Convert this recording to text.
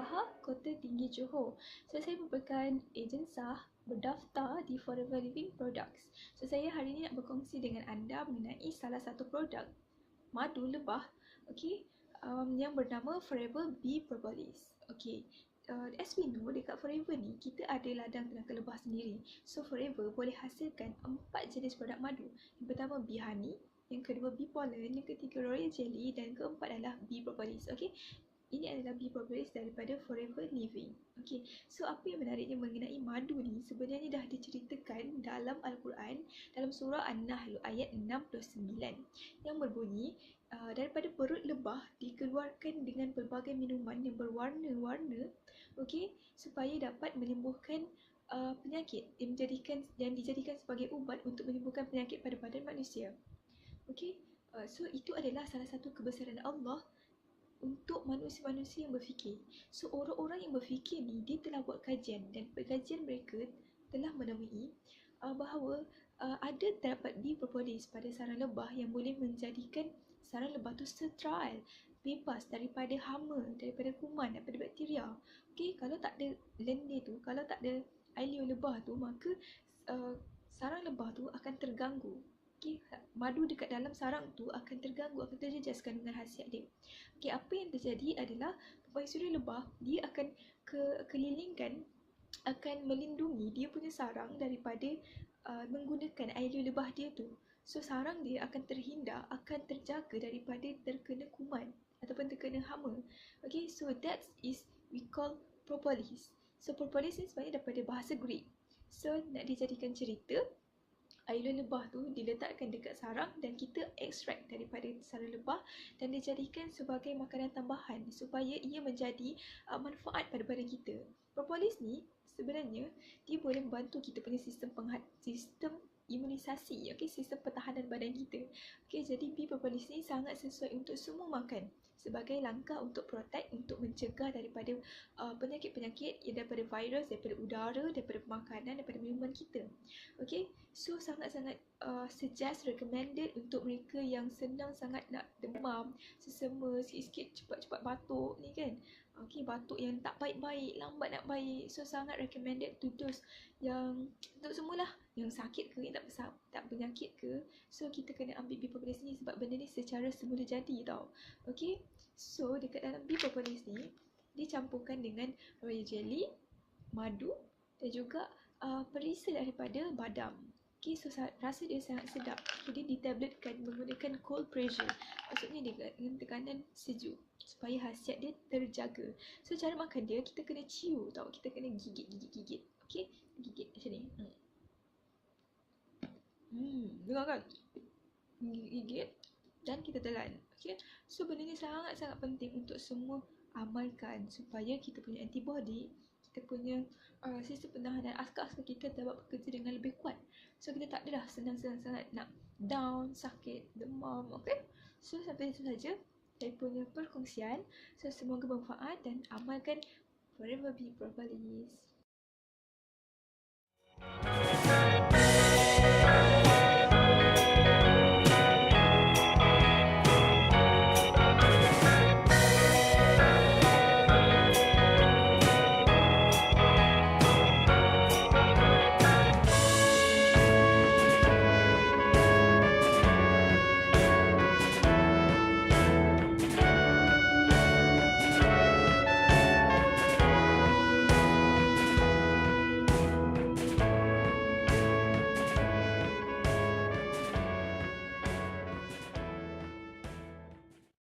Saha, Kota Tinggi Johor. So, saya merupakan ejen sah berdaftar di Forever Living Products. So, saya hari ini nak berkongsi dengan anda mengenai salah satu produk madu lebah, yang bernama Forever Bee Propolis. As we know, dekat Forever ni, kita ada ladang tenaga lebah sendiri. So, Forever boleh hasilkan 4 jenis produk madu. Yang pertama, Bee Honey. Yang kedua, Bee Pollen. Yang ketiga, Royal Jelly. Dan keempat adalah Bee Propolis. Ini adalah Bee Propolis daripada Forever Living. So apa yang menariknya mengenai madu ni, sebenarnya dah diceritakan dalam Al-Quran, dalam surah An-Nahl ayat 69, yang berbunyi, daripada perut lebah dikeluarkan dengan pelbagai minuman yang berwarna-warna, supaya dapat menyembuhkan penyakit yang dijadikan sebagai ubat untuk menyembuhkan penyakit pada badan manusia. So itu adalah salah satu kebesaran Allah untuk manusia-manusia yang berfikir. So orang-orang yang berfikir ni, dia telah buat kajian, dan kajian mereka telah menemui bahawa ada terdapat bee propolis pada sarang lebah yang boleh menjadikan sarang lebah tu sterile, bebas daripada hama, daripada kuman, daripada bakteria. Kalau tak ada lendir tu, kalau tak ada ailio lebah tu, maka sarang lebah tu akan terganggu. Madu dekat dalam sarang tu akan terganggu, akan terjejas kandungan khasiat dia. Apa yang terjadi adalah permaisuri lebah, dia akan kelilingkan, akan melindungi dia punya sarang daripada menggunakan ailio lebah dia tu. So sarang dia akan terhindar, akan terjaga daripada terkena kuman ataupun terkena hama. So that is we call propolis. So propolis ni sebenarnya daripada bahasa Greek. So nak dijadikan cerita, ailio lebah tu diletakkan dekat sarang dan kita ekstrak daripada sarang lebah dan dijadikan sebagai makanan tambahan supaya ia menjadi manfaat pada badan kita. Propolis ni sebenarnya dia boleh membantu kita punya sistem imunisasi, sistem pertahanan badan kita. Jadi bee propolis ni sangat sesuai untuk semua makan sebagai langkah untuk protect, untuk mencegah daripada penyakit-penyakit daripada virus, daripada udara, daripada makanan, daripada minuman kita. So sangat-sangat suggest, recommended untuk mereka yang senang sangat nak demam, sesama, sikit-sikit cepat-cepat batuk ni kan. Batuk yang tak baik-baik, lambat nak baik. So sangat recommended to those yang untuk semualah, yang sakit ke, yang tak penyakit ke. So kita kena ambil bee propolis ni sebab benda ni secara semula jadi tau. So dekat dalam bee propolis ni dicampurkan dengan royal jelly, madu dan juga perisa daripada badam. So rasa dia sangat sedap. Dia ditabletkan menggunakan cold pressure. Maksudnya dia dengan tekanan sejuk supaya khasiat dia terjaga. So cara makan dia, kita kena cium tau. Kita kena gigit. Gigit macam ni. Dengar kan? Gigit dan kita telan. So benda ni sangat-sangat penting untuk semua amalkan supaya kita punya antibody, kita punya sistem pertahanan askar-askar kita dapat bekerja dengan lebih kuat. So kita tak adalah senang-senang sangat nak down, sakit, demam. So sampai itu saja saya punya perkongsian. So semoga bermanfaat dan amalkan Forever Bee Propolis.